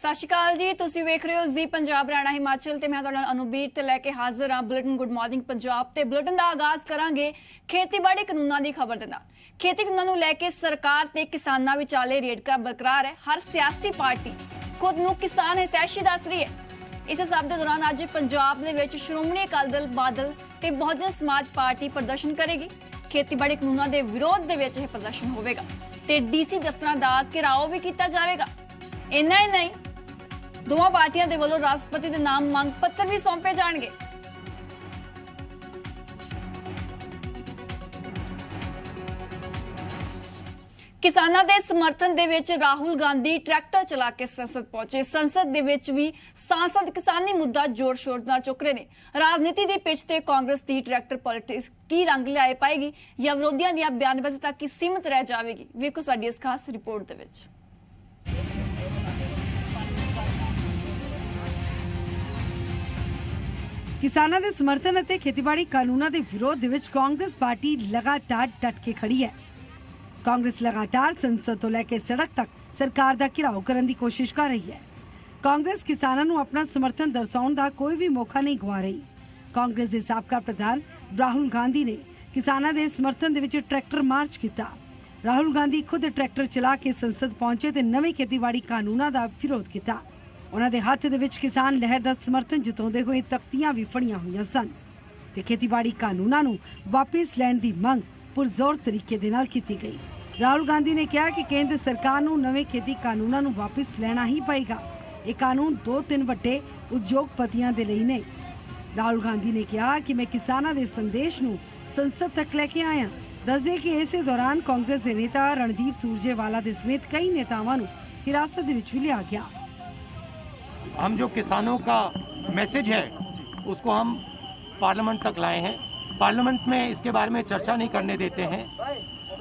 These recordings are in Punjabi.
ਸਤਿ ਸ਼੍ਰੀ ਅਕਾਲ ਜੀ, ਤੁਸੀਂ ਵੇਖ ਰਹੇ ਹੋ ਜੀ ਪੰਜਾਬ ਹਰਿਆਣਾ ਹਿਮਾਚਲ ਤੇ ਮੈਂ ਤੁਹਾਡੇ ਨਾਲ ਅਨੁਬੀਰ ਤੇ ਲੈ ਕੇ ਹਾਜ਼ਰ ਹਾਂ ਬੁਲੇਟਿਨ ਗੁੱਡ ਮਾਰਨਿੰਗ ਪੰਜਾਬ ਤੇ ਬੁਲੇਟਿਨ ਦਾ ਆਗਾਜ਼ ਕਰਾਂਗੇ ਖੇਤੀਬਾੜੀ ਕਾਨੂੰਨਾਂ ਦੀ ਖਬਰ ਦੇ ਨਾਲ। ਖੇਤੀ ਕਾਨੂੰਨਾਂ ਨੂੰ ਲੈ ਕੇ ਸਰਕਾਰ ਤੇ ਕਿਸਾਨਾਂ ਵਿਚਾਲੇ ਰੇੜਕਾ ਬਰਕਰਾਰ ਹੈ। ਹਰ ਸਿਆਸੀ ਪਾਰਟੀ ਖੁਦ ਨੂੰ ਕਿਸਾਨ ਹਿਤੈਸ਼ੀ ਦੱਸ ਰਹੀ ਹੈ। इस सब के दौरान अज पंजाब दे विच श्रोमणी अकाली दल बादल ते बहुजन समाज पार्टी प्रदर्शन करेगी। खेतीबाड़ी कानूनां दे विरोध दे विच यह प्रदर्शन होवेगा ते डीसी दफ्तरां दा घेराव भी कीता जावेगा। इन्ना ही नहीं, दोवां पार्टियां दे वल्लों राष्ट्रपति दे नाम मंग पत्र भी सौंपे जाणगे। किसानां दे समर्थन दे विच राहुल गांधी ट्रैक्टर चला के संसद पहुंचे। संसद दे विच भी सांसद किसानी मुद्दा जोर शोर नाल चुक रहे ने। राजनीति दी पिच ते कांग्रेस दी ट्रैक्टर पॉलिटिक्स की रंग लियाए पाएगी या विरोधियों दी बयानबाजी तक ही सीमित रह जाएगी। वेखो साडी इस खास रिपोर्ट दे विच। किसानां दे समर्थन अते खेतीबाड़ी कानूनां दे विरोध दे विच कांग्रेस पार्टी लगातार डट के खड़ी है। कांग्रेस लगातार संसद तो लैके सड़क तक सरकार दा घेराव करन दी कोशिश कर रही है। कांग्रेस किसानां नूं अपना समर्थन दर्शाउण दा कोई भी मौका नहीं गवा रही। कांग्रेस दे साबका प्रधान राहुल गांधी ने किसानां दे समर्थन दे विच ट्रैक्टर मार्च कीता। राहुल गांधी खुद ट्रैक्टर चला के संसद पहुंचे ते नवे खेतीबाड़ी कानूनां दा विरोध कीता। उन्हां दे हत्थ दे विच किसान लहर दा समर्थन जताउंदे होए तख्तियां भी फड़ियां होईयां सन ते खेतीबाड़ी कानूनां नूं वापस लैण दी मंग पुरजोर तरीके दे नाल कीती गई। राहुल गांधी ने कहा कि केंद्र सरकार नूं नवे खेती कानूनां नूं वापस लेना ही पएगा। ये कानून 2-3 वड्डे उद्योगपतियां दे लई ने। राहुल गांधी ने कहा कि मैं किसानां दे संदेश नूं संसद तक लेके आया। दस्से कि इस दौरान कांग्रेस के नेता रणदीप सुरजेवाला दे समेत कई नेतावां नूं हिरासत दे विच भी लिया गया। हम जो किसानों का मैसेज है उसको हम पार्लियामेंट तक लाए हैं। पार्लियामेंट में इसके बारे में चर्चा नहीं करने देते हैं,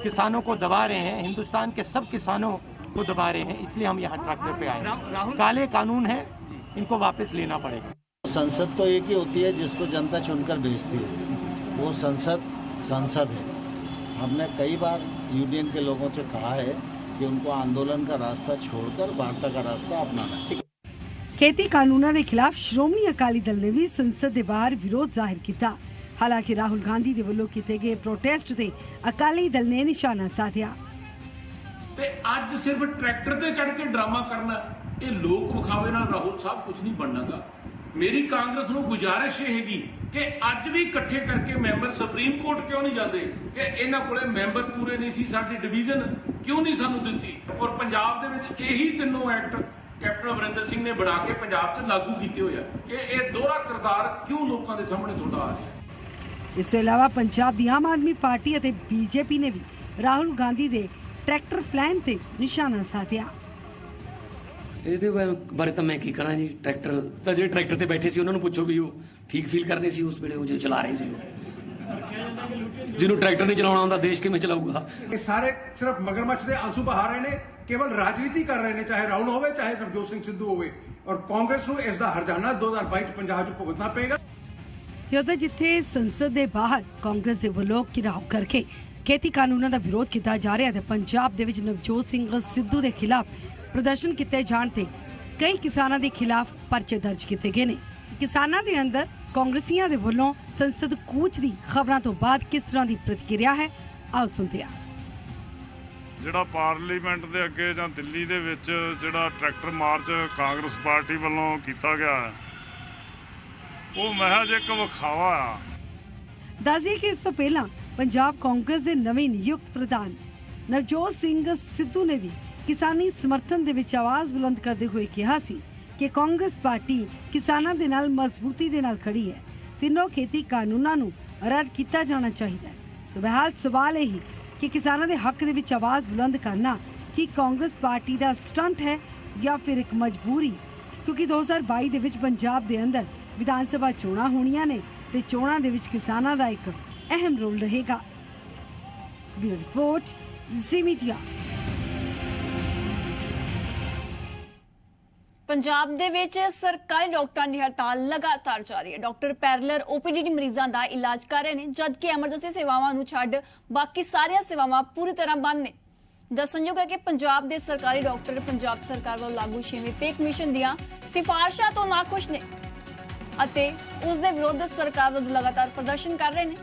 किसानों को दबा रहे हैं, हिंदुस्तान के सब किसानों को दबा रहे हैं, इसलिए हम यहाँ ट्रैक्टर पे आए हैं। काले कानून है, इनको वापस लेना पड़ेगा। संसद तो एक ही होती है जिसको जनता चुनकर भेजती है, वो संसद है। हमने कई बार यूनियन के लोगों से कहा है कि उनको आंदोलन का रास्ता छोड़कर वार्ता का रास्ता अपनाना चाहिए। खेती कानूनों के खिलाफ श्रोमणी अकाली दल ने भी संसद के बाहर विरोध जाहिर किया। हालांकि राहुल गांधी के वल्लों किए गए प्रोटेस्ट से अकाली दल ने निशाना साधा। ते अज सिर्फ ट्रैक्टर ते चढ़ के ड्रामा करना, ये लोक विखावे नाल राहुल साहब कुछ नहीं बननागा। मेरी कांग्रेस नूं गुजारिश हैगी कि अज भी इकट्ठे करके मैंबर सुप्रीम कोर्ट क्यों नहीं जाते कि इन्हां कोले मैंबर पूरे नहीं सी, साडी डिवीजन क्यों नहीं सानू दित्ती। और पंजाब दे विच यही तीनों एक्ट कैप्टन अमरिंदर सिंह ने बना के पंजाब च लागू कीते होए आ। ये दोहरा किरदार क्यों लोकां दे सामने तुहाडा आ रहा है। इसके अलावा पंजाब दी आम आदमी पार्टी और बीजेपी ने भी राहुल गांधी के ट्रैक्टर प्लान से निशाना साधा। ਇਹਦੇ ਬਾਰੇ ਤਾਂ ਮੈਂ ਕੀ ਕਰਾਂ ਜੀ। ਟਰੈਕਟਰ ਤਾਂ ਜਿਹੜੇ ਟਰੈਕਟਰ ਤੇ ਬੈਠੇ ਸੀ ਉਹਨਾਂ ਨੂੰ ਪੁੱਛੋ ਵੀ ਉਹ ਠੀਕ ਫੀਲ ਕਰਨੇ ਸੀ ਉਸ ਵੇਲੇ ਉਹ ਜੋ ਚਲਾ ਰਹੇ ਸੀ। ਉਹ ਜਿਹਨੂੰ ਟਰੈਕਟਰ ਨਹੀਂ ਚਲਾਉਣਾ ਆਉਂਦਾ ਦੇਸ਼ ਕਿਵੇਂ ਚਲਾਊਗਾ। ਇਹ ਸਾਰੇ ਸਿਰਫ ਮਗਰਮੱਛ ਦੇ ਆਂਸੂ ਬਹਾ ਰਹੇ ਨੇ, ਕੇਵਲ ਰਾਜਨੀਤੀ ਕਰ ਰਹੇ ਨੇ, ਚਾਹੇ ਰਾਹੁਲ ਹੋਵੇ ਚਾਹੇ ਨਵਜੋਤ ਸਿੰਘ ਸਿੱਧੂ ਹੋਵੇ। ਔਰ ਕਾਂਗਰਸ ਨੂੰ ਇਸ ਦਾ ਹਰਜਾਨਾ 2022 ਚ ਪੰਜਾਬ ਚ ਭੁਗਤਣਾ ਪਏਗਾ। ਤੇ ਜਿੱਥੇ ਸੰਸਦ ਦੇ ਬਾਹਰ ਕਾਂਗਰਸ ਦੇ ਵੱਲੋਂ ਘਿਰਾਓ ਕਰਕੇ खेती कानूनों का विरोध किया जा रहा है, पंजाब दे विच नवजोत सिंह सिद्धू के खिलाफ प्रदर्शन किए जाने ते कई किसानों के खिलाफ परचे दर्ज किए गए हैं। किसानों के अंदर कांग्रेसियों के वलों संसद कूच की खबरों तो बाद किस तरह की प्रतिक्रिया है, आओ सुनते हैं। ਜਿਹੜਾ ਪਾਰਲੀਮੈਂਟ ਦੇ ਅੱਗੇ ਜਾਂ ਦਿੱਲੀ ਦੇ ਵਿੱਚ ਜਿਹੜਾ ਟਰੈਕਟਰ ਮਾਰਚ ਕਾਂਗਰਸ ਪਾਰਟੀ ਵੱਲੋਂ ਕੀਤਾ ਗਿਆ ਹੈ ਉਹ ਮਹਿਜ ਇੱਕ ਵਿਖਾਵਾ ਆ। दसिए कि इस तो पहला पंजाब कांग्रेस के नवे नियुक्त प्रधान नवजोत सिंह सिद्धू ने भी किसानी समर्थन दे विच आवाज बुलंद करते हुए कहा सी कि कांग्रेस पार्टी किसानों के नाल मजबूती दे नाल खड़ी है। तीनों खेती कानूनों नूं रद्द किया जाना चाहिए। तो बहरहाल सवाल यही कि किसानों के हक दे विच आवाज बुलंद करना कि कांग्रेस पार्टी का स्टंट है या फिर एक मजबूरी, क्योंकि 2022 दे विच पंजाब दे अंदर विधान सभा चोणां होणीआं ने ते चोणां दे विच किसानां दा एक अहम रोल रहेगा। ब्यूरो रिपोर्ट जी मीडिया। पंजाब दे विच सरकारी डॉक्टरां दी हड़ताल लगातार जारी है। डॉक्टर पैरलर ओपीडी मरीजां दा इलाज कर रहे हैं, जबकि एमरजेंसी सेवावां नूं छड्ड बाकी सारियां सेवावां पूरी तरह बंद ने। ਦੱਸਣਯੋਗ ਹੈ ਕਿ ਪੰਜਾਬ ਦੇ ਸਰਕਾਰੀ ਡਾਕਟਰ ਪੰਜਾਬ ਸਰਕਾਰ ਵੱਲੋਂ ਲਾਗੂ 6ਵੇਂ ਪੇ ਕਮਿਸ਼ਨ ਦੀਆਂ ਸਿਫਾਰਸ਼ਾਂ ਤੋਂ ਨਾਖੁਸ਼ ਨੇ ਅਤੇ ਉਸ ਦੇ ਵਿਰੁੱਧ ਸਰਕਾਰ ਵਿਰੁੱਧ ਲਗਾਤਾਰ ਪ੍ਰਦਰਸ਼ਨ ਕਰ ਰਹੇ ਨੇ।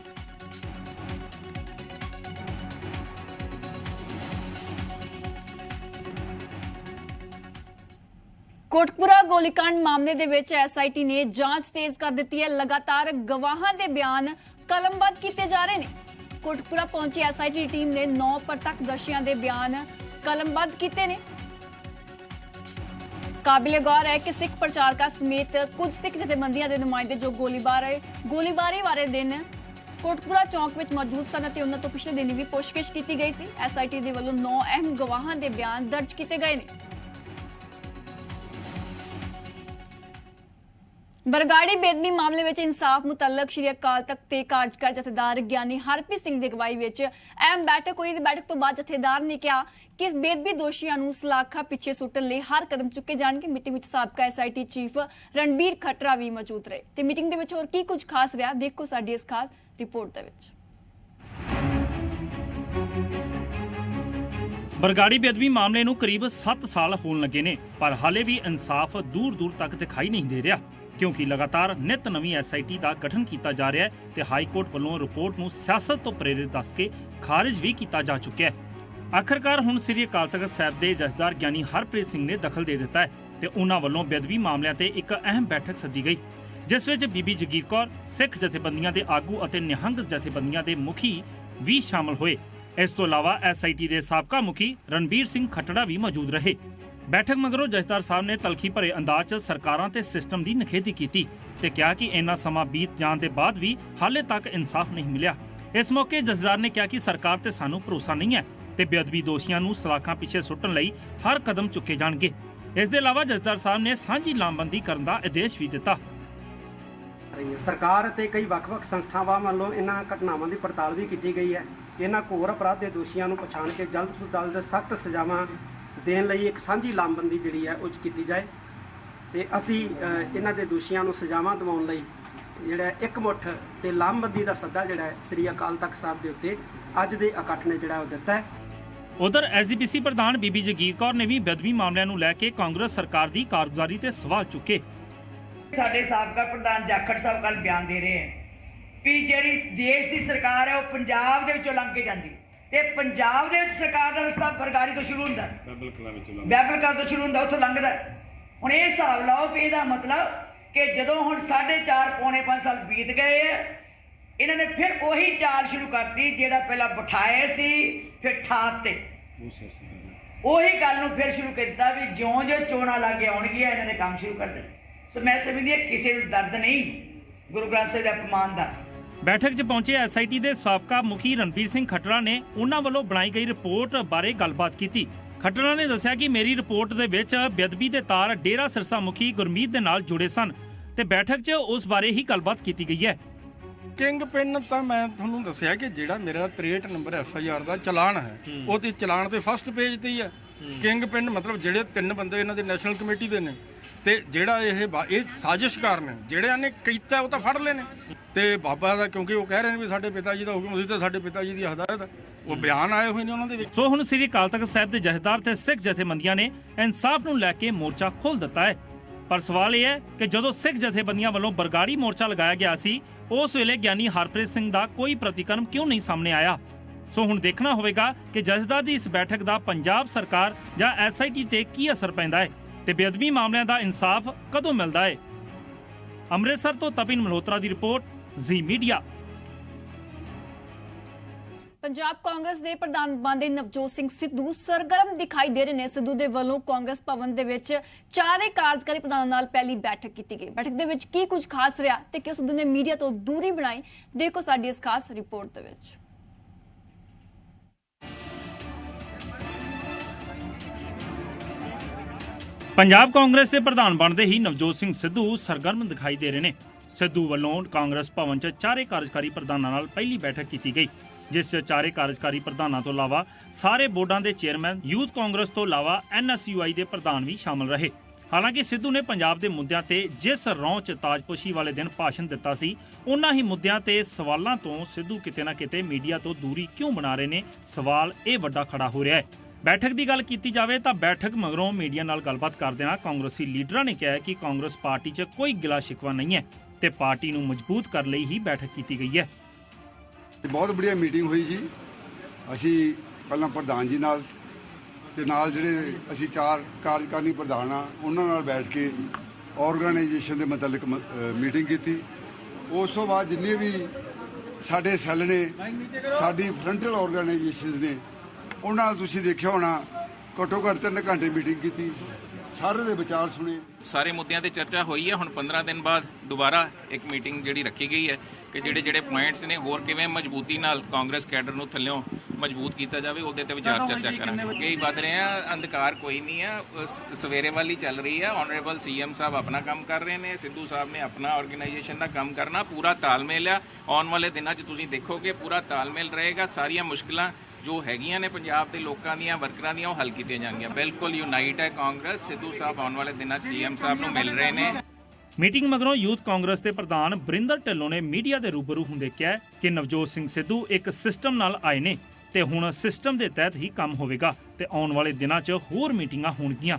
ਕੋਟਕਪੂਰਾ ਗੋਲੀकांड ਮਾਮਲੇ ਦੇ ਵਿੱਚ ਐਸਆਈਟੀ ਨੇ ਜਾਂਚ ਤੇਜ਼ ਕਰ ਦਿੱਤੀ ਹੈ। ਲਗਾਤਾਰ ਗਵਾਹਾਂ ਦੇ ਬਿਆਨ ਕਲਮਬੱਧ ਕੀਤੇ ਜਾ ਰਹੇ ਨੇ। ਕੋਟਕਪੂਰਾ ਪਹੁੰਚੀ ਐਸਆਈਟੀ ਟੀਮ ਨੇ 9 ਪ੍ਰਤੱਖਦਰਸ਼ੀਆਂ ਦੇ ਬਿਆਨ ਕਲਮਬੱਧ ਕੀਤੇ ਨੇ। ਕਾਬਿਲੇ ਗੌਰ ਹੈ ਕਿ ਸਿੱਖ ਪ੍ਰਚਾਰਕਾਂ ਸਮੇਤ ਕੁਝ ਸਿੱਖ ਜਥੇਬੰਦੀਆਂ ਦੇ ਨੁਮਾਇੰਦੇ ਜੋ ਗੋਲੀਬਾਰੀ ਵਾਲੇ ਦਿਨ ਕੋਟਕਪੂਰਾ ਚੌਂਕ ਵਿੱਚ ਮੌਜੂਦ ਸਨ ਅਤੇ ਉਹਨਾਂ ਤੋਂ ਪਿਛਲੇ ਦਿਨ ਵੀ ਪੁੱਛਗਿੱਛ ਕੀਤੀ ਗਈ ਸੀ। ਐਸਆਈਟੀ ਦੇ ਵੱਲੋਂ 9 ਅਹਿਮ ਗਵਾਹਾਂ ਦੇ ਬਿਆਨ ਦਰਜ ਕੀਤੇ ਗਏ ਨੇ। ਬਰਗਾੜੀ ਬੇਦਬੀ ਮਾਮਲੇ ਵਿੱਚ ਇਨਸਾਫ ਮੁਤਲਕ ਸ਼੍ਰੀ ਅਕਾਲ ਤਖਤ ਦੇ ਕਾਰਜਕਾਰੀ ਜਥੇਦਾਰ ਗਿਆਨੀ ਹਰਪ੍ਰੀਤ ਸਿੰਘ ਦੀ ਅਗਵਾਈ ਵਿੱਚ ਅਹਿਮ ਬੈਠਕ ਹੋਈ। ਬੈਠਕ ਤੋਂ ਬਾਅਦ ਜਥੇਦਾਰ ਨੇ ਕਿਹਾ ਕਿ ਇਸ ਬੇਦਬੀ ਦੋਸ਼ੀਆਂ ਨੂੰ ਸਲਾਖਾਂ ਪਿੱਛੇ ਸੁੱਟਣ ਲਈ ਹਰ ਕਦਮ ਚੁੱਕੇ ਜਾਣਗੇ। ਮੀਟਿੰਗ ਵਿੱਚ ਸਾਬਕਾ ਐਸਆਈਟੀ ਚੀਫ ਰਣਬੀਰ ਖੱਟੜਾ ਵੀ ਮੌਜੂਦ ਰਹੇ ਤੇ ਮੀਟਿੰਗ ਦੇ ਵਿੱਚ ਹੋਰ ਕੀ ਕੁਝ ਖਾਸ ਰਿਹਾ ਦੇਖੋ ਸਾਡੀ ਇਸ ਖਾਸ ਰਿਪੋਰਟ ਦੇ ਵਿੱਚ। ਬਰਗਾੜੀ ਬੇਅਦਬੀ ਮਾਮਲੇ ਨੂੰ ਕਰੀਬ 7 ਸਾਲ ਹੋਣ ਲੱਗੇ ਨੇ ਪਰ ਹਾਲੇ ਵੀ ਇਨਸਾਫ ਦੂਰ ਤੱਕ ਦਿਖਾਈ ਨਹੀਂ ਦੇ ਰਿਹਾ ਕਿਉਂਕਿ ਲਗਾਤਾਰ ਨਿਤ ਨਵੀਂ ਐਸਆਈਟੀ ਦਾ ਗਠਨ ਕੀਤਾ ਜਾ ਰਿਹਾ ਹੈ ਤੇ ਹਾਈ ਕੋਰਟ ਵੱਲੋਂ ਰਿਪੋਰਟ ਨੂੰ ਸਿਆਸਤ ਤੋਂ ਪ੍ਰੇਰਿਤ ਦੱਸ ਕੇ ਖਾਰਜ ਵੀ ਕੀਤਾ ਜਾ ਚੁੱਕਿਆ ਹੈ। ਆਖਰਕਾਰ ਹੁਣ ਸ੍ਰੀ ਅਕਾਲ ਤਖਤ ਸਾਹਿਬ ਦੇ ਜਥੇਦਾਰ ਗਿਆਨੀ ਹਰਪ੍ਰੀਤ ਸਿੰਘ ਨੇ ਦਖਲ ਦੇ ਦਿੱਤਾ ਹੈ ਤੇ ਉਹਨਾਂ ਵੱਲੋਂ ਬੇਅਦਬੀ ਮਾਮਲਿਆਂ ਤੇ ਇੱਕ ਅਹਿਮ ਬੈਠਕ ਸੱਦੀ ਗਈ ਜਿਸ ਵਿੱਚ ਬੀਬੀ ਜਗੀਰ ਕੌਰ, ਸਿੱਖ ਜਥੇਬੰਦੀਆਂ ਦੇ ਆਗੂ ਅਤੇ ਨਿਹੰਗ ਜਥੇਬੰਦੀਆਂ ਦੇ ਮੁਖੀ ਵੀ ਸ਼ਾਮਲ ਹੋਏ। ਇਸ ਤੋਂ ਇਲਾਵਾ ਐਸਆਈਟੀ ਦੇ ਸਾਬਕਾ ਮੁਖੀ ਰਣਬੀਰ ਸਿੰਘ ਖੱਟੜਾ ਵੀ ਮੌਜੂਦ ਰਹੇ। ਬੈਠਕ ਮਗਰੋਂ ਜਥੇਦਾਰ ਸਾਹਿਬ ਨੇ ਤਲਖੀ ਭਰੇ ਅੰਦਾਜ਼ 'ਚ ਸਰਕਾਰਾਂ ਤੇ ਸਿਸਟਮ ਦੀ ਨਿਖੇਧੀ ਕੀਤੀ ਤੇ ਕਿਹਾ ਕਿ ਇੰਨਾ ਸਮਾਂ ਬੀਤ ਜਾਣ ਦੇ ਬਾਅਦ ਵੀ ਹਾਲੇ ਤੱਕ ਇਨਸਾਫ ਨਹੀਂ ਮਿਲਿਆ। ਇਸ ਮੌਕੇ ਜਥੇਦਾਰ ਨੇ ਕਿਹਾ ਕਿ ਸਰਕਾਰ ਤੇ ਸਾਨੂੰ ਭਰੋਸਾ ਨਹੀਂ ਹੈ ਤੇ ਬੇਅਦਬੀ ਦੋਸ਼ੀਆਂ ਨੂੰ ਸਲਾਖਾਂ ਪਿੱਛੇ ਸੁੱਟਣ ਲਈ ਹਰ ਕਦਮ ਚੁੱਕੇ ਜਾਣਗੇ। ਇਸ ਦੇ ਇਲਾਵਾ ਜਥੇਦਾਰ ਸਾਹਿਬ ਨੇ ਸਾਂਝੀ ਲਾਮਬੰਦੀ ਕਰਨ ਦਾ ਆਦੇਸ਼ ਵੀ ਦਿੱਤਾ। ਸਰਕਾਰ ਅਤੇ ਕਈ ਵੱਖ-ਵੱਖ ਸੰਸਥਾਵਾਂ ਵੱਲੋਂ ਇਹਨਾਂ ਘਟਨਾਵਾਂ ਦੀ ਪੜਤਾਲ ਵੀ ਕੀਤੀ ਗਈ ਹੈ। ਇਹਨਾਂ ਘੋਰ ਅਪਰਾਧ ਦੇ ਦੋਸ਼ੀਆਂ ਨੂੰ ਪਛਾਣ ਕੇ ਜਲਦ ਤੋਂ ਜਲਦ ਸਖਤ ਸਜ਼ਾਵਾਂ ਦੇਣ ਲਈ ਇੱਕ ਸਾਂਝੀ ਲਾਮਬੰਦੀ ਜਿਹੜੀ ਹੈ ਉਹ ਕੀਤੀ ਜਾਏ ਤੇ ਅਸੀਂ ਇਹਨਾਂ ਦੇ ਦੋਸ਼ੀਆਂ ਨੂੰ ਸਜ਼ਾਵਾਂ ਦਿਵਾਉਣ ਲਈ ਜਿਹੜਾ ਇਕਮੁੱਠ ਤੇ ਲਾਮਬੰਦੀ ਦਾ ਸੱਦਾ ਜਿਹੜਾ ਸ੍ਰੀ ਅਕਾਲ ਤਖਤ ਸਾਹਿਬ ਦੇ ਉੱਤੇ ਅੱਜ ਦੇ ਇਕੱਠ ਨੇ ਜਿਹੜਾ ਉਹ ਦਿੱਤਾ ਹੈ। ਉਧਰ ਐਸਜੀਪੀਸੀ ਪ੍ਰਧਾਨ ਬੀਬੀ ਜਗੀਰ ਕੌਰ ਨੇ ਵੀ ਬੇਅਦਬੀ ਮਾਮਲਿਆਂ ਨੂੰ ਲੈ ਕੇ ਕਾਂਗਰਸ ਸਰਕਾਰ ਦੀ ਕਾਰਗੁਜ਼ਾਰੀ ਤੇ ਸਵਾਲ ਚੁੱਕੇ। ਸਾਡੇ ਸਾਬਕਾ ਪ੍ਰਧਾਨ ਜਾਖੜ ਸਾਹਿਬ ਕੱਲ ਬਿਆਨ ਦੇ ਰਹੇ ਹਨ ਵੀ ਜਿਹੜੀ ਦੇਸ਼ ਦੀ ਸਰਕਾਰ ਹੈ ਉਹ ਪੰਜਾਬ ਦੇ ਵਿੱਚੋਂ ਲੰਘ ਕੇ ਜਾਂਦੀ ਤੇ ਪੰਜਾਬ ਦੇ ਵਿੱਚ ਸਰਕਾਰ ਦਾ ਰਸਤਾ ਬਰਗਾੜੀ ਤੋਂ ਸ਼ੁਰੂ ਹੁੰਦਾ, ਬੈਬਲ ਕਲਾਂ ਤੋਂ ਸ਼ੁਰੂ ਹੁੰਦਾ, ਉੱਥੋਂ ਲੰਘਦਾ। ਹੁਣ ਇਹ ਹਿਸਾਬ ਲਾਓ ਵੀ ਇਹਦਾ ਮਤਲਬ ਕਿ ਜਦੋਂ ਹੁਣ 4.5 ਪੌਣੇ 5 ਸਾਲ ਬੀਤ ਗਏ ਆ ਇਹਨਾਂ ਨੇ ਫਿਰ ਉਹੀ ਚਾਲ ਸ਼ੁਰੂ ਕਰਤੀ ਜਿਹੜਾ ਪਹਿਲਾਂ ਬਿਠਾਏ ਸੀ ਫਿਰ ਠਾਤ ਤੇ ਉਹੀ ਗੱਲ ਨੂੰ ਫਿਰ ਸ਼ੁਰੂ ਕੀਤਾ ਵੀ ਜਿਉਂ-ਜਿਉਂ ਚੋਣਾਂ ਲੱਗੇ ਆਉਣਗੀਆਂ ਇਹਨਾਂ ਨੇ ਕੰਮ ਸ਼ੁਰੂ ਕਰ ਦੇਣਾ। ਸੋ ਮੈਂ ਸਮਝਦੀ ਹਾਂ ਕਿਸੇ ਨੂੰ ਦਰਦ ਨਹੀਂ ਗੁਰੂ ਗ੍ਰੰਥ ਸਾਹਿਬ ਦੇ ਅਪਮਾਨ ਦਾ। ਬੈਠਕ 'ਚ ਪਹੁੰਚੇ ਐਸਆਈਟੀ ਦੇ ਸਾਬਕਾ ਮੁਖੀ ਰਣਬੀਰ ਸਿੰਘ ਖੱਟੜਾ ਨੇ ਉਹਨਾਂ ਵੱਲੋਂ ਬਣਾਈ ਗਈ ਰਿਪੋਰਟ ਬਾਰੇ ਗੱਲਬਾਤ ਕੀਤੀ। ਖੱਟੜਾ ਨੇ ਦੱਸਿਆ ਕਿ ਮੇਰੀ ਰਿਪੋਰਟ ਦੇ ਵਿੱਚ ਬੇਅਦਬੀ ਦੇ ਤਾਰ ਡੇਰਾ ਸਿਰਸਾ ਮੁਖੀ ਗੁਰਮੀਤ ਦੇ ਨਾਲ ਜੁੜੇ ਸਨ ਤੇ ਬੈਠਕ 'ਚ ਉਸ ਬਾਰੇ ਹੀ ਗੱਲਬਾਤ ਕੀਤੀ ਗਈ ਹੈ। ਕਿੰਗ ਪਿੰਨ ਤਾਂ ਮੈਂ ਤੁਹਾਨੂੰ ਦੱਸਿਆ ਕਿ ਜਿਹੜਾ ਮੇਰਾ 63 ਨੰਬਰ FIR ਦਾ ਚਲਾਨ ਹੈ ਉਹ ਤੇ ਚਲਾਨ ਤੇ ਫਸਟ ਪੇਜ ਤੇ ਹੀ ਹੈ। ਕਿੰਗ ਪਿੰਨ ਮਤਲਬ ਜਿਹੜੇ 3 ਬੰਦੇ ਇਹਨਾਂ ਦੇ ਨੈਸ਼ਨਲ ਕਮੇਟੀ ਦੇ ਨੇ ਤੇ ਜਿਹੜਾ ਇਹ ਸਾਜ਼ਿਸ਼ਕਾਰ ਨੇ ਜਿਹੜਿਆਂ ਨੇ ਕੀਤਾ ਉਹ ਤਾਂ ਫੜ ਲਏ ਨੇ ਤੇ ਬਾਬਾ ਦਾ ਕਿਉਂਕਿ ਉਹ ਕਹਿ ਰਹੇ ਨੇ ਵੀ ਸਾਡੇ ਪਿਤਾ ਜੀ ਦਾ ਹੁਕਮ ਸੀ ਤੇ ਸਾਡੇ ਪਿਤਾ ਜੀ ਦੀ ਹਦਾਇਤ ਉਹ ਬਿਆਨ ਆਏ ਹੋਏ ਨੇ ਉਹਨਾਂ ਦੇ ਵਿੱਚ। ਸੋ ਹੁਣ ਸ੍ਰੀ ਅਕਾਲ ਤਖਤ ਸਾਹਿਬ ਦੇ ਜਥੇਦਾਰ ਤੇ ਸਿੱਖ ਜਥੇਬੰਦੀਆਂ ਨੇ ਇਨਸਾਫ ਨੂੰ ਲੈ ਕੇ ਮੋਰਚਾ ਖੋਲ੍ਹ ਦਿੱਤਾ ਹੈ ਪਰ ਸਵਾਲ ਇਹ ਹੈ ਕਿ ਜਦੋਂ ਸਿੱਖ ਜਥੇਬੰਦੀਆਂ ਵੱਲੋਂ ਬਰਗਾੜੀ ਮੋਰਚਾ ਲਗਾਇਆ ਗਿਆ ਸੀ ਉਸ ਵੇਲੇ ਗਿਆਨੀ ਹਰਪ੍ਰੀਤ ਸਿੰਘ ਦਾ ਕੋਈ ਪ੍ਰਤੀਕਰਮ ਕਿਉਂ ਨਹੀਂ ਸਾਹਮਣੇ ਆਇਆ। ਸੋ ਹੁਣ ਦੇਖਣਾ ਹੋਵੇਗਾ ਕਿ ਜਥੇਦਾਰ ਦੀ ਇਸ ਬੈਠਕ ਦਾ ਪੰਜਾਬ ਸਰਕਾਰ ਜਾਂ ਐਸਆਈਟੀ ਤੇ ਕੀ ਅਸਰ ਪੈਂਦਾ ਹੈ ਤੇ ਬੇਅਦਬੀ ਮਾਮਲਿਆਂ ਦਾ ਇਨਸਾਫ ਕਦੋਂ ਮਿਲਦਾ ਹੈ। ਅੰਮ੍ਰਿਤਸਰ ਤੋਂ ਤਪਿਨ ਮਲਹੋਤਰਾ ਦੀ ਰਿਪੋਰਟ, ਜ਼ੀ ਮੀਡੀਆ। ਪੰਜਾਬ ਕਾਂਗਰਸ ਦੇ ਪ੍ਰਧਾਨ ਬਣਦੇ ਨਵਜੋਤ ਸਿੰਘ ਸਿੱਧੂ ਸਰਗਰਮ ਦਿਖਾਈ ਦੇ ਰਹੇ ਨੇ। ਸਿੱਧੂ ਦੇ ਵੱਲੋਂ ਕਾਂਗਰਸ ਭਵਨ ਦੇ ਵਿੱਚ ਚਾਰੇ ਕਾਰਜਕਾਰੀ ਪ੍ਰਧਾਨਾਂ ਨਾਲ ਪਹਿਲੀ ਬੈਠਕ ਕੀਤੀ ਗਈ। ਬੈਠਕ ਦੇ ਵਿੱਚ ਕੀ ਕੁਝ ਖਾਸ ਰਿਹਾ ਤੇ ਕਿਉਂ ਸਿੱਧੂ ਨੇ ਮੀਡੀਆ ਤੋਂ ਦੂਰੀ ਬਣਾਈ ਦੇਖੋ ਸਾਡੀ ਇਸ ਖਾਸ ਰਿਪੋਰਟ ਦੇ ਵਿੱਚ। ਪੰਜਾਬ ਕਾਂਗਰਸ ਦੇ ਪ੍ਰਧਾਨ ਬਣਦੇ ਹੀ ਨਵਜੋਤ ਸਿੰਘ ਸਿੱਧੂ ਸਰਗਰਮ ਦਿਖਾਈ ਦੇ ਰਹੇ ਨੇ। ਸਿੱਧੂ ਵੱਲੋਂ ਕਾਂਗਰਸ ਭਵਨ 'ਚ ਚਾਰੇ ਕਾਰਜਕਾਰੀ ਪ੍ਰਧਾਨਾਂ ਨਾਲ ਪਹਿਲੀ ਬੈਠਕ ਕੀਤੀ ਗਈ ਜਿਸ 'ਚ ਚਾਰੇ ਕਾਰਜਕਾਰੀ ਪ੍ਰਧਾਨਾਂ ਤੋਂ ਇਲਾਵਾ ਸਾਰੇ ਬੋਰਡਾਂ ਦੇ ਚੇਅਰਮੈਨ, ਯੂਥ ਕਾਂਗਰਸ ਤੋਂ ਇਲਾਵਾ NSUI ਦੇ ਪ੍ਰਧਾਨ ਵੀ ਸ਼ਾਮਲ ਰਹੇ। ਹਾਲਾਂਕਿ ਸਿੱਧੂ ਨੇ ਪੰਜਾਬ ਦੇ ਮੁੱਦਿਆਂ ਤੇ ਜਿਸ ਰੌਂ 'ਚ ਤਾਜਪੋਸ਼ੀ ਵਾਲੇ ਦਿਨ ਭਾਸ਼ਣ ਦਿੱਤਾ ਸੀ ਉਹਨਾਂ ਹੀ ਮੁੱਦਿਆਂ ਤੇ ਸਵਾਲਾਂ ਤੋਂ ਸਿੱਧੂ ਕਿਤੇ ਨਾ ਕਿਤੇ ਮੀਡੀਆ ਤੋਂ ਦੂਰੀ ਕਿਉਂ ਬਣਾ ਰਹੇ ਨੇ, ਸਵਾਲ ਇਹ ਵੱਡਾ ਖੜਾ ਹੋ ਰਿਹਾ ਹੈ। ਬੈਠਕ ਦੀ ਗੱਲ ਕੀਤੀ ਜਾਵੇ ਤਾਂ ਬੈਠਕ ਮਗਰੋਂ ਮੀਡੀਆ ਨਾਲ ਗੱਲਬਾਤ ਕਰਦਿਆਂ ਕਾਂਗਰਸੀ ਲੀਡਰਾਂ ਨੇ ਕਿਹਾ ਕਿ ਕਾਂਗਰਸ ਪਾਰਟੀ 'ਚ ਕੋਈ ਗਿਲਾ ਸ਼ਿਕਵਾ ਨਹੀਂ ਹੈ ਤੇ ਪਾਰਟੀ ਨੂੰ ਮਜ਼ਬੂਤ ਕਰਨ ਲਈ ਹੀ ਬੈਠਕ ਕੀਤੀ ਗਈ ਹੈ। ਬਹੁਤ ਵਧੀਆ ਮੀਟਿੰਗ ਹੋਈ ਜੀ। ਅਸੀਂ ਪਹਿਲਾਂ ਪ੍ਰਧਾਨ ਜੀ ਨਾਲ ਤੇ ਨਾਲ ਜਿਹੜੇ ਅਸੀਂ 4 ਕਾਰਜਕਾਰਨੀ ਪ੍ਰਧਾਨ ਆ ਉਹਨਾਂ ਨਾਲ ਬੈਠ ਕੇ ਆਰਗੇਨਾਈਜੇਸ਼ਨ ਦੇ ਮੁਤਲਕ ਮੀਟਿੰਗ ਕੀਤੀ। ਉਸ ਤੋਂ ਬਾਅਦ ਜਿੰਨੇ ਵੀ ਸਾਡੇ ਸੈੱਲ ਨੇ, ਸਾਡੀ ਫਰੰਟਲ ਆਰਗੇਨਾਈਜੇਸ਼ਨਸ ਨੇ, ਉਹਨਾਂ ਨਾਲ ਤੁਸੀਂ ਦੇਖਿਆ ਹੋਣਾ ਘੱਟੋ ਘੱਟ 3 ਘੰਟੇ ਮੀਟਿੰਗ ਕੀਤੀ, ਸਾਰੇ ਦੇ ਵਿਚਾਰ ਸੁਣੇ। ਸਾਰੇ ਮੁੱਦਿਆਂ ਤੇ ਚਰਚਾ ਹੋਈ ਹੈ। ਹੁਣ 15 ਦਿਨ ਬਾਅਦ ਦੁਬਾਰਾ ਇੱਕ ਮੀਟਿੰਗ ਜਿਹੜੀ ਰੱਖੀ ਗਈ ਹੈ ਕਿ ਜਿਹੜੇ ਪੁਆਇੰਟਸ ਨੇ ਹੋਰ ਕਿਵੇਂ ਮਜ਼ਬੂਤੀ ਨਾਲ ਕਾਂਗਰਸ ਕੈਡਰ ਨੂੰ ਥੱਲਿਓਂ ਮਜ਼ਬੂਤ ਕੀਤਾ ਜਾਵੇ, ਉਹਦੇ ਤੇ ਵਿਚਾਰ ਚਰਚਾ ਕਰਾਂਗੇ। ਅੱਗੇ ਵਧ ਰਹੇ ਆ, ਅੰਧਕਾਰ ਕੋਈ ਨਹੀਂ ਹੈ, ਸਵੇਰੇ ਵਾਲੀ ਚੱਲ ਰਹੀ ਹੈ। ਆਨਰੇਬਲ ਸੀਐਮ ਸਾਹਿਬ ਆਪਣਾ ਕੰਮ ਕਰ ਰਹੇ ਨੇ, ਸਿੱਧੂ ਸਾਹਿਬ ਨੇ ਆਪਣਾ ਆਰਗੇਨਾਈਜੇਸ਼ਨ ਦਾ ਕੰਮ ਕਰਨਾ, ਪੂਰਾ ਤਾਲਮੇਲ ਆ। ਆਉਣ ਵਾਲੇ ਦਿਨਾਂ 'ਚ ਤੁਸੀਂ ਦੇਖੋਗੇ ਪੂਰਾ ਤਾਲਮੇਲ ਰਹੇਗਾ। ਸਾਰੀਆਂ ਮੁਸ਼ਕਿਲਾਂ ਜੋ ਹੈਗੀਆਂ ਨੇ ਪੰਜਾਬ ਦੇ ਲੋਕਾਂ ਦੀਆਂ, ਵਰਕਰਾਂ ਦੀਆਂ, ਉਹ ਹੱਲ ਕੀਤੀਆਂ ਜਾਣਗੀਆਂ। ਬਿਲਕੁਲ ਯੂਨਾਈਟ ਹੈ ਕਾਂਗਰਸ। ਸਿੱਧੂ ਸਾਹਿਬ ਆਉਣ ਵਾਲੇ ਦਿਨਾਂ 'ਚ ਸੀਐਮ ਸਾਹਿਬ ਨੂੰ ਮਿਲ ਰਹੇ ਨੇ। ਮੀਟਿੰਗ ਮਗਰੋਂ ਯੂਥ ਕਾਂਗਰਸ ਦੇ ਪ੍ਰਧਾਨ ਬਰਿੰਦਰ ਢਿੱਲੋਂ ਨੇ ਮੀਡੀਆ ਦੇ ਰੂਬਰੂ ਹੁੰਦੇ ਕਿਹਾ ਕਿ ਨਵਜੋਤ ਸਿੰਘ ਸਿੱਧੂ ਇੱਕ ਸਿਸਟਮ ਨਾਲ ਆਏ ਨੇ ਤੇ ਹੁਣ ਸਿਸਟਮ ਦੇ ਤਹਿਤ ਹੀ ਕੰਮ ਹੋਵੇਗਾ ਤੇ ਆਉਣ ਵਾਲੇ ਦਿਨਾਂ 'ਚ ਹੋਰ ਮੀਟਿੰਗਾਂ ਹੋਣਗੀਆਂ।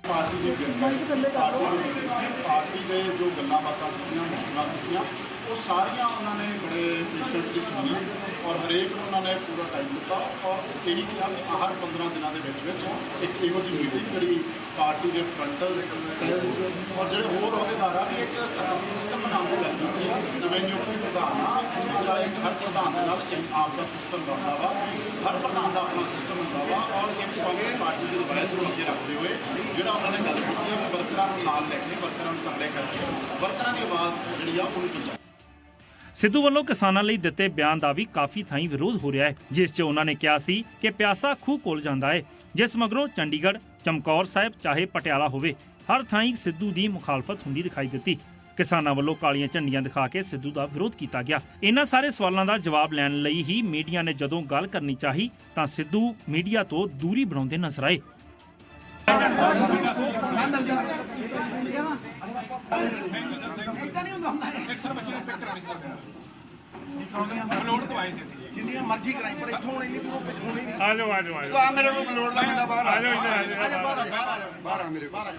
ਪਾਰਟੀ ਦੇ ਜੋ ਗੱਲਾਂ ਬਾਤਾਂ ਸੀਗੀਆਂ, ਮੁਸ਼ਕਲਾਂ ਸੀਗੀਆਂ, ਉਹ ਸਾਰੀਆਂ ਉਹਨਾਂ ਨੇ ਬੜੇ ਪੇਸ਼ੈਂਟਲੀ ਸੁਣੀਆਂ ਔਰ ਹਰੇਕ ਨੂੰ ਉਹਨਾਂ ਨੇ ਪੂਰਾ ਟਾਈਮ ਦਿੱਤਾ ਔਰ ਇਹੀ ਕਿਹਾ ਕਿ ਹਰ 15 ਦਿਨਾਂ ਦੇ ਵਿੱਚ ਇੱਕ ਇਹੋ ਜਿਹੀ ਮੀਟਿੰਗ ਜਿਹੜੀ ਪਾਰਟੀ ਦੇ ਫਰੰਟਲ ਸੈਲਸ ਔਰ ਜਿਹੜੇ ਹੋਰ ਅਹੁਦੇਦਾਰ ਆ ਇੱਕ ਸਿਸਟਮ ਬਣਾਉਣ ਦੀ ਗੱਲ ਕੀਤੀ ਹੈ। ਨਵੇਂ ਨਿਯੁਕਤ ਪ੍ਰਧਾਨ ਆ, ਹਰ ਪ੍ਰਧਾਨ ਦੇ ਨਾਲ ਆਪਦਾ ਸਿਸਟਮ ਬਣਦਾ ਵਾ, ਹਰ ਪ੍ਰਧਾਨ ਦਾ ਆਪਣਾ ਸਿਸਟਮ ਹੁੰਦਾ ਵਾ ਔਰ ਇੱਕ ਕਾਂਗਰਸ ਪਾਰਟੀ ਦੀ ਰਵਾਇਤ ਨੂੰ ਅੱਗੇ ਰੱਖਦੇ ਹੋਏ ਜਿਹੜਾ ਉਹਨਾਂ ਨੇ ਗੱਲ ਕੀਤੀ ਹੈ ਵਰਕਰਾਂ ਨੂੰ ਨਾਲ ਲੈ ਕੇ, ਵਰਕਰਾਂ ਨੂੰ ਤਕੜੇ ਕਰਕੇ ਵਰਕਰਾਂ ਦੀ ਆਵਾਜ਼ ਜਿਹੜੀ ਆ ਉਹਨੂੰ ਪਹੁੰਚਾਉਣੀ। ਸਿੱਧੂ ਵੱਲੋਂ ਕਿਸਾਨਾਂ ਲਈ ਦਿੱਤੇ ਬਿਆਨ ਦਾ ਵੀ ਕਾਫੀ ਥਾਈਂ ਵਿਰੋਧ ਹੋ ਰਿਹਾ ਹੈ, ਜਿਸ 'ਚ ਉਹਨਾਂ ਨੇ ਕਿਹਾ ਸੀ ਕਿ ਪਿਆਸਾ ਖੂਹ ਕੋਲ ਜਾਂਦਾ ਹੈ, ਜਿਸ ਮਗਰੋਂ ਚੰਡੀਗੜ੍ਹ, ਚਮਕੌਰ ਸਾਹਿਬ ਚਾਹੇ ਪਟਿਆਲਾ ਹੋਵੇ, ਹਰ ਥਾਈਂ ਸਿੱਧੂ ਦੀ ਮੁਖਾਲਫਤ ਹੁੰਦੀ ਦਿਖਾਈ ਦਿੱਤੀ। ਕਿਸਾਨਾਂ ਵੱਲੋਂ ਕਾਲੀਆਂ ਝੰਡੀਆਂ ਦਿਖਾ ਕੇ ਸਿੱਧੂ ਦਾ ਵਿਰੋਧ ਕੀਤਾ ਗਿਆ। ਇਹਨਾਂ ਸਾਰੇ ਸਵਾਲਾਂ ਦਾ ਜਵਾਬ ਲੈਣ ਲਈ ਹੀ ਮੀਡੀਆ ਨੇ ਜਦੋਂ ਗੱਲ ਕਰਨੀ ਚਾਹੀ ਤਾਂ ਸਿੱਧੂ ਮੀਡੀਆ ਤੋਂ ਦੂਰੀ ਬਣਾਉਂਦੇ ਨਜ਼ਰ ਆਏ। ਜਿੰਨੀਆਂ ਮਰਜ਼ੀ ਕਰਾਈ ਪਰ ਇੱਥੋਂ ਹੁਣ ਇੰਨੀ ਵੀ ਉਹ ਪਿਛੋਣੀ ਨਹੀਂ। ਆ ਜਾਓ ਆ ਮੇਰੇ ਕੋਲ ਲੋੜ ਦਾ ਬੰਦਾ ਬਾਹਰ ਆ ਜਾਓ, ਬਾਹਰ ਆ ਮੇਰੇ ਬਾਹਰ।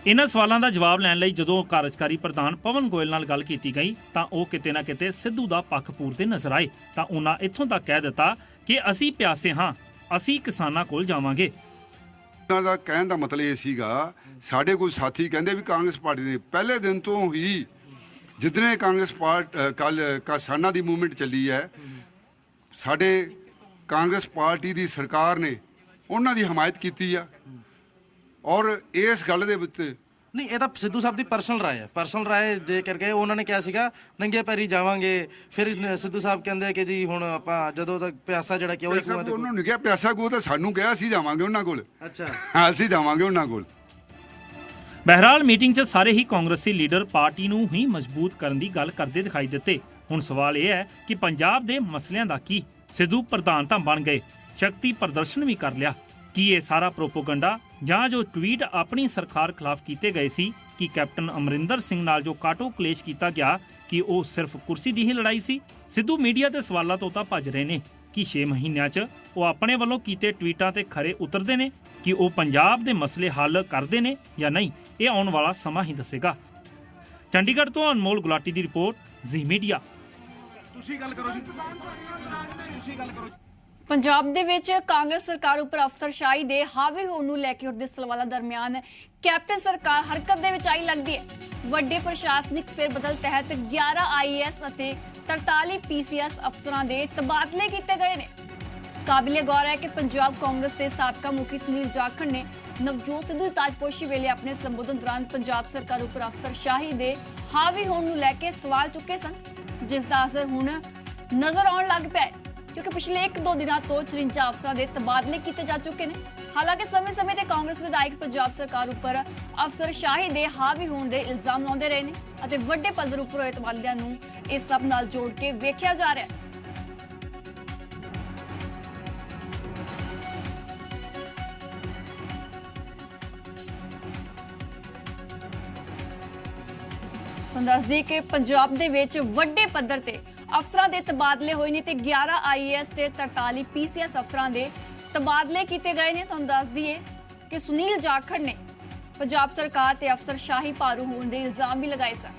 ਇਹਨਾਂ ਸਵਾਲਾਂ ਦਾ ਜਵਾਬ ਲੈਣ ਲਈ ਜਦੋਂ ਕਾਰਜਕਾਰੀ ਪ੍ਰਧਾਨ ਪਵਨ ਗੋਇਲ ਨਾਲ ਗੱਲ ਕੀਤੀ ਗਈ ਤਾਂ ਉਹ ਕਿਤੇ ਨਾ ਕਿਤੇ ਸਿੱਧੂ ਦਾ ਪੱਖ ਪੂਰਦੇ ਨਜ਼ਰ ਆਏ ਤਾਂ ਉਹਨਾਂ ਇੱਥੋਂ ਤੱਕ ਕਹਿ ਦਿੱਤਾ ਕਿ ਅਸੀਂ ਪਿਆਸੇ ਹਾਂ, ਅਸੀਂ ਕਿਸਾਨਾਂ ਕੋਲ ਜਾਵਾਂਗੇ। ਉਹਨਾਂ ਦਾ ਕਹਿਣ ਦਾ ਮਤਲਬ ਇਹ ਸੀਗਾ, ਸਾਡੇ ਕੋਈ ਸਾਥੀ ਕਹਿੰਦੇ ਵੀ ਕਾਂਗਰਸ ਪਾਰਟੀ ਦੇ ਪਹਿਲੇ ਦਿਨ ਤੋਂ ਹੀ ਜਿੱਦਣੇ ਕਾਂਗਰਸ ਕਿਸਾਨਾਂ ਦੀ ਮੂਵਮੈਂਟ ਚੱਲੀ ਹੈ, ਸਾਡੇ ਕਾਂਗਰਸ ਪਾਰਟੀ ਦੀ ਸਰਕਾਰ ਨੇ ਉਹਨਾਂ ਦੀ ਹਮਾਇਤ ਕੀਤੀ ਆ ਔਰ ਇਸ ਗੱਲ ਦੇ ਵਿੱਚ ਨਹੀਂ, ਇਹ ਤਾਂ ਸਿੱਧੂ ਸਾਹਿਬ ਦੀ ਪਰਸਨਲ ਰਾਏ ਹੈ। ਪਰਸਨਲ ਰਾਏ ਦੇ ਕਰਕੇ ਉਹਨਾਂ ਨੇ ਕਿਹਾ ਸੀਗਾ ਨੰਗੇ ਪੈਰੀ ਜਾਵਾਂਗੇ। ਫਿਰ ਸਿੱਧੂ ਸਾਹਿਬ ਕਹਿੰਦੇ ਕਿ ਜੀ ਹੁਣ ਆਪਾਂ ਜਦੋਂ ਤੱਕ ਪਿਆਸਾ ਜਿਹੜਾ ਕਿ ਉਹ ਉਹਨਾਂ ਨੂੰ ਕਿਹਾ ਪਿਆਸਾ ਕੋ ਤਾਂ ਸਾਨੂੰ ਕਿਹਾ ਅਸੀਂ ਜਾਵਾਂਗੇ ਉਹਨਾਂ ਕੋਲ। ਅੱਛਾ, ਅਸੀਂ ਜਾਵਾਂਗੇ ਉਹਨਾਂ ਕੋਲ। ਬਹਿਰਹਾਲ ਮੀਟਿੰਗ 'ਚ ਸਾਰੇ ਹੀ ਕਾਂਗਰਸੀ ਲੀਡਰ ਪਾਰਟੀ ਨੂੰ ਹੀ ਮਜ਼ਬੂਤ ਕਰਨ ਦੀ ਗੱਲ ਕਰਦੇ ਦਿਖਾਈ ਦਿੱਤੇ। ਹੁਣ ਸਵਾਲ ਇਹ ਹੈ ਕਿ ਪੰਜਾਬ ਦੇ ਮਸਲਿਆਂ ਦਾ ਕੀ? ਸਿੱਧੂ ਪ੍ਰਧਾਨ ਤਾਂ ਬਣ ਗਏ, ਸ਼ਕਤੀ ਪ੍ਰਦਰਸ਼ਨ ਵੀ ਕਰ ਲਿਆ। ਕੀ ਇਹ ਸਾਰਾ ਪ੍ਰੋਪੋਗੰਡਾ ਜਾਂ ਜੋ ਟਵੀਟ ਆਪਣੀ ਸਰਕਾਰ ਖਿਲਾਫ ਕੀਤੇ ਗਏ ਸੀ ਕਿ ਕੈਪਟਨ ਅਮਰਿੰਦਰ ਸਿੰਘ ਨਾਲ ਜੋ ਕਾਟੋ ਕਲੇਸ਼ ਕੀਤਾ ਗਿਆ ਕਿ ਉਹ ਸਿਰਫ ਕੁਰਸੀ ਦੀ ਹੀ ਲੜਾਈ ਸੀ? ਸਿੱਧੂ ਮੀਡੀਆ ਦੇ ਸਵਾਲਾਂ ਤੋਂ ਤਾਂ ਭੱਜ ਰਹੇ ਨੇ ਕਿ 6 ਮਹੀਨਿਆਂ 'ਚ ਉਹ ਆਪਣੇ ਵੱਲੋਂ ਕੀਤੇ ਟਵੀਟਾਂ ਤੇ ਖਰੇ ਉਤਰਦੇ ਨੇ ਕਿ ਉਹ ਪੰਜਾਬ ਦੇ ਮਸਲੇ ਹੱਲ ਕਰਦੇ ਨੇ ਜਾਂ ਨਹੀਂ, ਇਹ ਆਉਣ ਵਾਲਾ ਸਮਾਂ ਹੀ ਦੱਸੇਗਾ। ਚੰਡੀਗੜ੍ਹ ਤੋਂ ਅਨਮੋਲ ਗੁਲਾਟੀ ਦੀ ਰਿਪੋਰਟ, ਜ਼ੀ ਮੀਡੀਆ। ਤੁਸੀਂ ਗੱਲ ਕਰੋ ਜੀ, ਤੁਸੀਂ ਗੱਲ ਕਰੋ। ਪੰਜਾਬ ਦੇ ਵਿੱਚ ਕਾਂਗਰਸ ਸਰਕਾਰ ਉੱਪਰ ਅਫਸਰਸ਼ਾਹੀ ਦੇ ਹਾਵੀ ਹੋਣ ਨੂੰ ਲੈ ਕੇ ਉੱਠਦੇ ਸਵਾਲਾਂ ਦਰਮਿਆਨ ਕੈਪਟਨ ਸਰਕਾਰ ਹਰਕਤ ਦੇ ਵਿੱਚ ਆਈ ਲੱਗਦੀ ਹੈ। ਵੱਡੇ ਪ੍ਰਸ਼ਾਸਨਿਕ ਫੇਰਬਦਲ ਤਹਿਤ 11 ਆਈਏਐਸ ਅਤੇ 43 ਪੀਸੀਐਸ ਅਫਸਰਾਂ ਦੇ ਤਬਾਦਲੇ ਕੀਤੇ ਗਏ ਨੇ। ਕਾਬਿਲੇ ਗੌਰ ਹੈ ਕਿ ਪੰਜਾਬ ਕਾਂਗਰਸ ਦੇ ਸਾਬਕਾ ਮੁਖੀ ਸੁਨੀਲ ਜਾਖੜ ਨੇ ਨਵਜੋਤ ਸਿੱਧੂ ਦੀ ਤਾਜਪੋਸ਼ੀ ਵੇਲੇ ਆਪਣੇ ਸੰਬੋਧਨ ਦੌਰਾਨ ਪੰਜਾਬ ਸਰਕਾਰ ਉੱਪਰ ਅਫਸਰਸ਼ਾਹੀ ਦੇ ਹਾਵੀ ਹੋਣ ਨੂੰ ਲੈ ਕੇ ਸਵਾਲ ਚੁੱਕੇ ਸਨ, ਜਿਸ ਦਾ ਅਸਰ ਹੁਣ ਨਜ਼ਰ ਆਉਣ ਲੱਗ ਪਿਆ ਹੈ ਕਿਉਂਕਿ ਪਿਛਲੇ 1-2 ਦਿਨਾਂ ਤੋਂ 54 ਅਫਸਰਾਂ ਦੇ ਤਬਾਦਲੇ ਕੀਤੇ ਜਾ ਚੁੱਕੇ ਨੇ। ਹਾਲਾਂਕਿ ਸਮੇਂ-ਸਮੇਂ ਤੇ ਕਾਂਗਰਸ ਵਿਧਾਇਕ ਪੰਜਾਬ ਸਰਕਾਰ ਉੱਪਰ ਅਫਸਰਸ਼ਾਹੀ ਦੇ ਹਾਵੀ ਹੋਣ ਦੇ ਇਲਜ਼ਾਮ ਲਾਉਂਦੇ ਰਹੇ ਨੇ ਅਤੇ ਵੱਡੇ ਪੱਧਰ ਉੱਪਰ ਹੋਏ ਤਬਾਦਲਿਆਂ ਨੂੰ ਇਸ ਸਭ ਨਾਲ ਜੋੜ ਕੇ ਵੇਖਿਆ ਜਾ ਰਿਹਾ ਹੈ। ਦੱਸਦੀ ਕਿ ਪੰਜਾਬ ਦੇ ਵਿੱਚ ਵੱਡੇ ਪੱਧਰ ਤੇ ਅਫਸਰਾਂ ਦੇ ਤਬਾਦਲੇ ਹੋਏ ਨੇ ਤੇ 11 ਆਈਏਐਸ ਤੇ 43 ਪੀਸੀਐਸ ਅਫਸਰਾਂ ਦੇ ਤਬਾਦਲੇ ਕੀਤੇ ਗਏ ਨੇ। ਤੁਹਾਨੂੰ ਦੱਸ ਦਈਏ ਕਿ ਸੁਨੀਲ ਜਾਖੜ ਨੇ ਪੰਜਾਬ ਸਰਕਾਰ ਤੇ ਅਫਸਰਸ਼ਾਹੀ ਭਾਰੂ ਹੋਣ ਦੇ ਇਲਜ਼ਾਮ ਵੀ ਲਗਾਏ ਸਨ।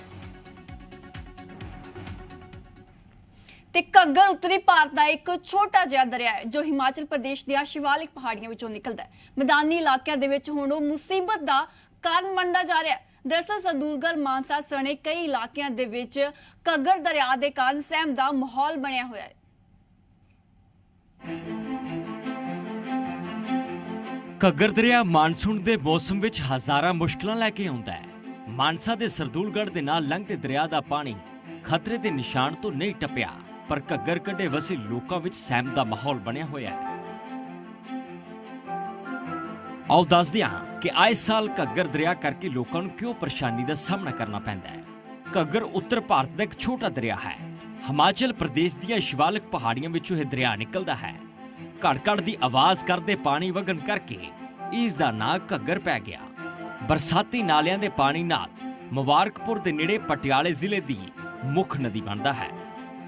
ਤੇ ਘੱਗਰ ਉੱਤਰੀ ਭਾਰਤ ਦਾ ਇੱਕ ਛੋਟਾ ਜਿਹਾ ਦਰਿਆ ਹੈ ਜੋ ਹਿਮਾਚਲ ਪ੍ਰਦੇਸ਼ ਦੀਆਂ ਸ਼ਿਵਾਲਿਕ ਪਹਾੜੀਆਂ ਵਿੱਚੋਂ ਨਿਕਲਦਾ ਹੈ। ਮੈਦਾਨੀ ਇਲਾਕਿਆਂ ਦੇ ਵਿੱਚ ਹੁਣ ਉਹ ਮੁਸੀਬਤ ਦਾ ਕਾਰਨ ਬਣਦਾ ਜਾ ਰਿਹਾ ਹੈ। ਦਰਅਸਲ ਸਰਦੂਲਗੜ੍ਹ, ਮਾਨਸਾ ਸਣੇ ਕਈ ਇਲਾਕਿਆਂ ਦੇ ਵਿੱਚ ਘੱਗਰ ਦਰਿਆ ਦੇ ਕਾਰਨ ਸਹਿਮ ਦਾ ਮਾਹੌਲ ਬਣਿਆ ਹੋਇਆ ਹੈ। ਘੱਗਰ ਦਰਿਆ ਮਾਨਸੂਨ ਦੇ ਮੌਸਮ ਵਿੱਚ ਹਜ਼ਾਰਾਂ ਮੁਸ਼ਕਲਾਂ ਲੈ ਕੇ ਆਉਂਦਾ ਹੈ। ਮਾਨਸਾ ਦੇ ਸਰਦੂਲਗੜ੍ਹ ਦੇ ਨਾਲ ਲੰਘਦੇ ਦਰਿਆ ਦਾ ਪਾਣੀ ਖਤਰੇ ਦੇ ਨਿਸ਼ਾਨ ਤੋਂ ਨਹੀਂ ਟੱਪਿਆ, ਪਰ ਘੱਗਰ ਕੰਢੇ ਵਸੇ ਲੋਕਾਂ ਵਿੱਚ ਸਹਿਮ ਦਾ ਮਾਹੌਲ ਬਣਿਆ ਹੋਇਆ ਹੈ। ਆਓ ਦੱਸਦੇ ਹਾਂ ਕਿ ਆਏ ਸਾਲ ਘੱਗਰ ਦਰਿਆ ਕਰਕੇ ਲੋਕਾਂ ਨੂੰ ਕਿਉਂ ਪਰੇਸ਼ਾਨੀ ਦਾ ਸਾਹਮਣਾ ਕਰਨਾ ਪੈਂਦਾ ਹੈ। ਘੱਗਰ ਉੱਤਰ ਭਾਰਤ ਦਾ ਇੱਕ ਛੋਟਾ ਦਰਿਆ ਹੈ। ਹਿਮਾਚਲ ਪ੍ਰਦੇਸ਼ ਦੀਆਂ ਸ਼ਿਵਾਲਿਕ ਪਹਾੜੀਆਂ ਵਿੱਚੋਂ ਇਹ ਦਰਿਆ ਨਿਕਲਦਾ ਹੈ। ਘੜ-ਘੜ ਦੀ ਆਵਾਜ਼ ਕਰਦੇ ਪਾਣੀ ਵਗਣ ਕਰਕੇ ਇਸ ਦਾ ਨਾਂ ਘੱਗਰ ਪੈ ਗਿਆ। ਬਰਸਾਤੀ ਨਾਲਿਆਂ ਦੇ ਪਾਣੀ ਨਾਲ ਮੁਬਾਰਕਪੁਰ ਦੇ ਨੇੜੇ ਪਟਿਆਲੇ ਜ਼ਿਲ੍ਹੇ ਦੀ ਮੁੱਖ ਨਦੀ ਬਣਦਾ ਹੈ।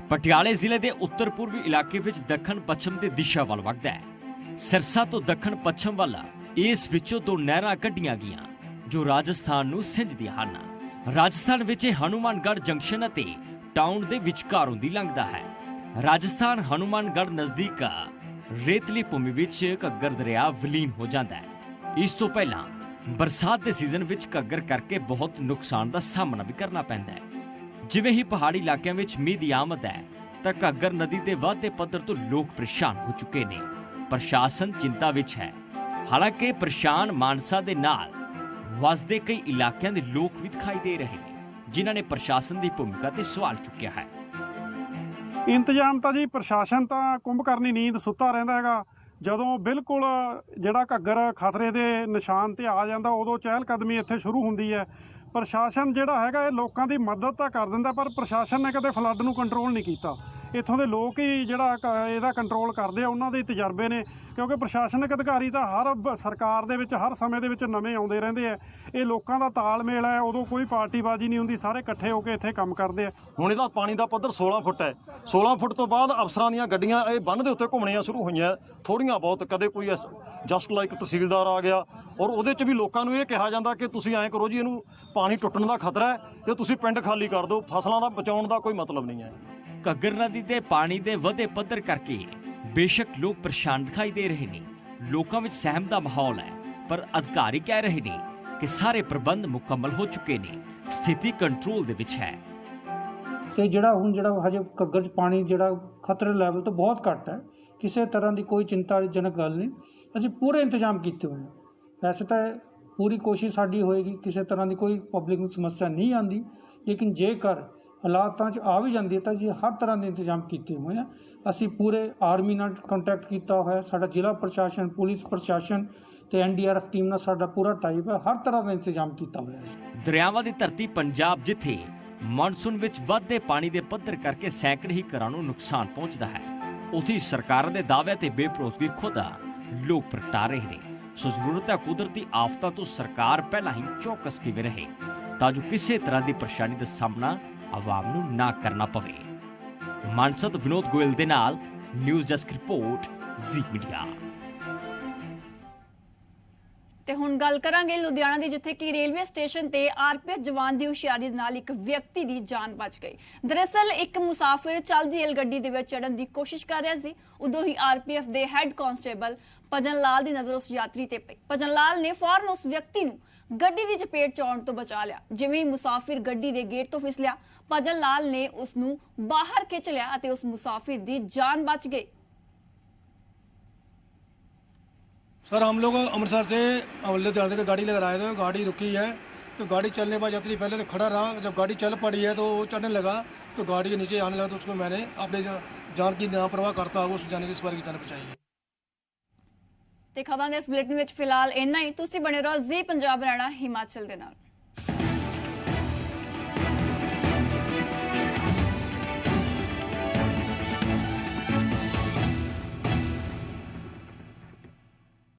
ਪਟਿਆਲੇ ਜ਼ਿਲ੍ਹੇ ਦੇ ਉੱਤਰ ਪੂਰਬੀ ਇਲਾਕੇ ਵਿੱਚ ਦੱਖਣ ਪੱਛਮ ਦੀ ਦਿਸ਼ਾ ਵੱਲ ਵਗਦਾ ਹੈ। ਸਿਰਸਾ ਤੋਂ ਦੱਖਣ ਪੱਛਮ ਵੱਲ ਇਸ ਵਿੱਚੋਂ ਦੋ ਨਹਿਰਾਂ ਕੱਢੀਆਂ ਗਈਆਂ ਜੋ ਰਾਜਸਥਾਨ ਨੂੰ ਸਿੰਜਦੀਆਂ ਹਨ। ਰਾਜਸਥਾਨ ਵਿੱਚ ਹਨੂਮਾਨਗੜ੍ਹ ਜੰਕਸ਼ਨ ਅਤੇ ਟਾਊਨ ਦੇ ਵਿਚਕਾਰੋਂ ਦੀ ਲੰਘਦਾ ਹੈ। ਰਾਜਸਥਾਨ ਹਨੂਮਾਨਗੜ੍ਹ ਨਜ਼ਦੀਕ ਰੇਤਲੀ ਭੂਮੀ ਵਿੱਚ ਘੱਗਰ ਦਰਿਆ ਵਿਲੀਨ ਹੋ ਜਾਂਦਾ ਹੈ। ਇਸ ਤੋਂ ਪਹਿਲਾਂ ਬਰਸਾਤ ਦੇ ਸੀਜ਼ਨ ਵਿੱਚ ਘੱਗਰ ਕਰਕੇ ਬਹੁਤ ਨੁਕਸਾਨ ਦਾ ਸਾਹਮਣਾ ਵੀ ਕਰਨਾ ਪੈਂਦਾ ਹੈ। ਜਿਵੇਂ ਹੀ ਪਹਾੜੀ ਇਲਾਕਿਆਂ ਵਿੱਚ ਮੀਂਹ ਦੀ ਆਮਦ ਹੈ ਤਾਂ ਘੱਗਰ ਨਦੀ ਦੇ ਵਾਧੇ ਪੱਧਰ ਤੋਂ ਲੋਕ ਪਰੇਸ਼ਾਨ ਹੋ ਚੁੱਕੇ ਨੇ। ਪ੍ਰਸ਼ਾਸਨ ਚਿੰਤਾ ਵਿੱਚ ਹੈ। ਹਾਲਾਂਕਿ ਪਰੇਸ਼ਾਨ ਮਾਨਸਾ ਦੇ ਨਾਲ ਵਸਦੇ ਕਈ ਇਲਾਕਿਆਂ ਦੇ ਲੋਕ ਵੀ ਦਿਖਾਈ ਦੇ ਰਹੇ ਨੇ, ਜਿਨ੍ਹਾਂ ਨੇ ਪ੍ਰਸ਼ਾਸਨ ਦੀ ਭੂਮਿਕਾ ਤੇ ਸਵਾਲ ਚੁੱਕਿਆ ਹੈ। ਇੰਤਜ਼ਾਮ ਤਾਂ ਜੀ ਪ੍ਰਸ਼ਾਸਨ ਤਾਂ ਕੁੰਭਕਰਨੀ ਨੀਂਦ ਸੁੱਤਾ ਰਹਿੰਦਾ ਹੈਗਾ। ਜਦੋਂ ਬਿਲਕੁਲ ਜਿਹੜਾ ਘੱਗਰ ਖਤਰੇ ਦੇ ਨਿਸ਼ਾਨ ਤੇ ਆ ਜਾਂਦਾ ਉਦੋਂ ਚਹਿਲ ਕਦਮੀ ਇੱਥੇ ਸ਼ੁਰੂ ਹੁੰਦੀ ਹੈ। ਪ੍ਰਸ਼ਾਸਨ ਜਿਹੜਾ ਹੈਗਾ ਇਹ ਲੋਕਾਂ ਦੀ ਮਦਦ ਤਾਂ ਕਰ ਦਿੰਦਾ, ਪਰ ਪ੍ਰਸ਼ਾਸਨ ਨੇ ਕਦੇ ਫਲੱਡ ਨੂੰ ਕੰਟਰੋਲ ਨਹੀਂ ਕੀਤਾ। ਇੱਥੋਂ ਦੇ ਲੋਕ ਹੀ ਜਿਹੜਾ ਇਹਦਾ ਕੰਟਰੋਲ ਕਰਦੇ ਆ, ਉਹਨਾਂ ਦੇ ਤਜਰਬੇ ਨੇ, ਕਿਉਂਕਿ ਪ੍ਰਸ਼ਾਸਨਿਕ ਅਧਿਕਾਰੀ ਤਾਂ ਹਰ ਸਰਕਾਰ ਦੇ ਵਿੱਚ ਹਰ ਸਮੇਂ ਦੇ ਵਿੱਚ ਨਵੇਂ ਆਉਂਦੇ ਰਹਿੰਦੇ ਆ। ਇਹ ਲੋਕਾਂ ਦਾ ਤਾਲਮੇਲ ਹੈ, ਉਦੋਂ ਕੋਈ ਪਾਰਟੀਬਾਜ਼ੀ ਨਹੀਂ ਹੁੰਦੀ, ਸਾਰੇ ਇਕੱਠੇ ਹੋ ਕੇ ਇੱਥੇ ਕੰਮ ਕਰਦੇ ਆ। ਹੁਣ ਇਹਦਾ ਪਾਣੀ ਦਾ ਪੱਧਰ 16 ਫੁੱਟ ਹੈ। 16 ਫੁੱਟ ਤੋਂ ਬਾਅਦ ਅਫਸਰਾਂ ਦੀਆਂ ਗੱਡੀਆਂ ਇਹ ਬੰਨ੍ਹ ਦੇ ਉੱਤੇ ਘੁੰਮਣੀਆਂ ਸ਼ੁਰੂ ਹੋਈਆਂ, ਥੋੜ੍ਹੀਆਂ ਬਹੁਤ। ਕਦੇ ਕੋਈ ਜਸਟ ਲਾਈਕ ਤਹਿਸੀਲਦਾਰ ਆ ਗਿਆ, ਔਰ ਉਹਦੇ 'ਚ ਵੀ ਲੋਕਾਂ ਨੂੰ ਇਹ ਕਿਹਾ ਜਾਂਦਾ ਕਿ ਤੁਸੀਂ ਐਂ ਕਰੋ ਜੀ, ਇਹਨੂੰ ਪਾਣੀ ਟੁੱਟਣ ਦਾ ਖਤਰਾ ਹੈ ਤੇ ਤੁਸੀਂ ਪਿੰਡ ਖਾਲੀ ਕਰ ਦਿਓ, ਫਸਲਾਂ ਦਾ ਬਚਾਉਣ ਦਾ ਕੋਈ ਮਤਲਬ ਨਹੀਂ ਹੈ। ਘੱਗਰ ਨਦੀ ਦੇ ਪਾਣੀ ਦੇ ਵਧੇ ਪੱਧਰ ਕਰਕੇ ਬੇਸ਼ੱਕ ਲੋਕ ਪਰੇਸ਼ਾਨ ਦਿਖਾਈ ਦੇ ਰਹੇ ਨੇ, ਲੋਕਾਂ ਵਿੱਚ ਸਹਿਮ ਦਾ ਮਾਹੌਲ ਹੈ, ਪਰ ਅਧਿਕਾਰੀ ਕਹਿ ਰਹੇ ਨੇ ਕਿ ਸਾਰੇ ਪ੍ਰਬੰਧ ਮੁਕੰਮਲ ਹੋ ਚੁੱਕੇ ਨੇ, ਸਥਿਤੀ ਕੰਟਰੋਲ ਦੇ ਵਿੱਚ ਹੈ। ਤੇ ਜਿਹੜਾ ਹਜੇ ਘੱਗਰ 'ਚ ਪਾਣੀ ਜਿਹੜਾ ਖਤਰੇ ਲੈਵਲ ਤੋਂ ਬਹੁਤ ਘੱਟ ਹੈ, ਕਿਸੇ ਤਰ੍ਹਾਂ ਦੀ ਕੋਈ ਚਿੰਤਾਜਨਕ ਗੱਲ ਨਹੀਂ। ਅਸੀਂ ਪੂਰੇ ਇੰਤਜ਼ਾਮ ਕੀਤੇ ਹੋਏ ਹਾਂ। ਵੈਸੇ ਤਾਂ ਪੂਰੀ ਕੋਸ਼ਿਸ਼ ਸਾਡੀ ਹੋਏਗੀ ਕਿਸੇ ਤਰ੍ਹਾਂ ਦੀ ਕੋਈ ਪਬਲਿਕ ਨੂੰ ਸਮੱਸਿਆ ਨਹੀਂ ਆਉਂਦੀ, ਲੇਕਿਨ ਜੇਕਰ ਹਾਲਾਤਾਂ 'ਚ ਆ ਵੀ ਜਾਂਦੀ ਹੈ ਤਾਂ ਜੀ ਹਰ ਤਰ੍ਹਾਂ ਦੇ ਇੰਤਜ਼ਾਮ ਕੀਤੇ ਹੋਏ ਆ। ਅਸੀਂ ਪੂਰੇ ਆਰਮੀ ਨਾਲ ਕੰਟੈਕਟ ਕੀਤਾ ਹੋਇਆ, ਸਾਡਾ ਜ਼ਿਲ੍ਹਾ ਪ੍ਰਸ਼ਾਸਨ, ਪੁਲਿਸ ਪ੍ਰਸ਼ਾਸਨ ਤੇ NDRF ਟੀਮ ਨਾਲ ਸਾਡਾ ਪੂਰਾ ਟਾਈਪ ਹੈ, ਹਰ ਤਰ੍ਹਾਂ ਦਾ ਇੰਤਜ਼ਾਮ ਕੀਤਾ ਹੋਇਆ ਹੈ। ਦਰਿਆਵਾਂ ਦੀ ਧਰਤੀ ਪੰਜਾਬ, ਜਿੱਥੇ ਮਾਨਸੂਨ ਵਿੱਚ ਵੱਧਦੇ ਪਾਣੀ ਦੇ ਪੱਧਰ ਕਰਕੇ ਸੈਂਕੜੇ ਹੀ ਘਰਾਂ ਨੂੰ ਨੁਕਸਾਨ ਪਹੁੰਚਦਾ ਹੈ, ਉੱਥੇ ਸਰਕਾਰਾਂ ਦੇ ਦਾਅਵਿਆਂ ਤੇ ਬੇਭਰੋਸਗੀ ਖੁਦ ਲੋਕ ਪ੍ਰਗਟਾ ਰਹੇ ਨੇ। ਸੋ ਜ਼ਰੂਰਤ ਹੈ ਕੁਦਰਤੀ ਆਫਤਾਂ ਤੋਂ ਸਰਕਾਰ ਪਹਿਲਾਂ ਹੀ ਚੌਕਸ ਕਿਵੇਂ ਰਹੇ ਤਾਂ ਜੋ ਕਿਸੇ ਤਰ੍ਹਾਂ ਦੀ ਪਰੇਸ਼ਾਨੀ ਦਾ ਸਾਹਮਣਾ ਆਵਾਮ ਨੂੰ ਨਾ ਕਰਨਾ ਪਵੇ। ਮਾਨਸਾ ਤੋਂ ਵਿਨੋਦ ਗੋਇਲ ਦੇ ਨਾਲ ਨਿਊਜ਼ ਡੈਸਕ ਰਿਪੋਰਟ, ਜ਼ੀ ਮੀਡੀਆ। ਤੇ ਹੁਣ ਗੱਲ ਕਰਾਂਗੇ ਲੁਧਿਆਣਾ ਦੀ, ਜਿੱਥੇ ਕਿ ਰੇਲਵੇ ਸਟੇਸ਼ਨ ਤੇ ਆਰਪੀਐਫ ਜਵਾਨ ਦੀ ਹੁਸ਼ਿਆਰੀ ਦੇ ਨਾਲ ਇੱਕ ਵਿਅਕਤੀ ਦੀ ਜਾਨ ਬਚ ਗਈ। ਦਰਅਸਲ ਇੱਕ ਮੁਸਾਫਿਰ ਚੱਲਦੀ ਰੇਲ ਗੱਡੀ ਦੇ ਵਿੱਚ ਚੜ੍ਹਨ ਦੀ ਕੋਸ਼ਿਸ਼ ਕਰ ਰਿਹਾ ਸੀ। ਉਦੋਂ ਹੀ ਆਰਪੀਐਫ ਦੇ ਹੈੱਡ ਕਾਂਸਟੇਬਲ ਭਜਨ ਲਾਲ ਦੀ ਨਜ਼ਰ ਉਸ ਯਾਤਰੀ ਤੇ ਪਈ। ਭਜਨ ਲਾਲ ਨੇ ਫੌਰਨ ਉਸ ਵਿਅਕਤੀ ਨੂੰ ਗੱਡੀ ਦੀ ਚਪੇਟ 'ਚ ਆਉਣ ਤੋਂ ਬਚਾ ਲਿਆ। ਜਿਵੇਂ ਹੀ ਮੁਸਾਫਿਰ ਗੱਡੀ ਦੇ ਗੇਟ ਤੋਂ ਫਿਸਲਿਆ, ਭਜਨ ਲਾਲ ਨੇ ਉਸ ਨੂੰ ਬਾਹਰ ਖਿੱਚ ਲਿਆ ਅਤੇ ਉਸ ਮੁਸਾਫਿਰ ਦੀ ਜਾਨ ਬਚ ਗਈ। सर, हम लोग अमृतसर से लुधियाना तक गाड़ी लेकर आए थे। गाड़ी रुकी है तो गाड़ी चलने के बाद यात्री पहले तो खड़ा रहा, जब गाड़ी चल पड़ी है तो वो चढ़ने लगा तो गाड़ी के नीचे आने लगा, तो उसको मैंने अपने जान की लापरवाह करता हुआ उस जाने की इस बार की जान बचाई है। ਤੇ ਖਬਰਾਂ ਦੇ ਇਸ ਬੁਲੇਟਿਨ ਵਿੱਚ ਫਿਲਹਾਲ ਇੰਨਾ ਹੀ। ਤੁਸੀਂ ਬਣੇ ਰਹੋ ਜ਼ੀ ਪੰਜਾਬ ਹਰਿਆਣਾ ਹਿਮਾਚਲ ਦੇ ਨਾਲ।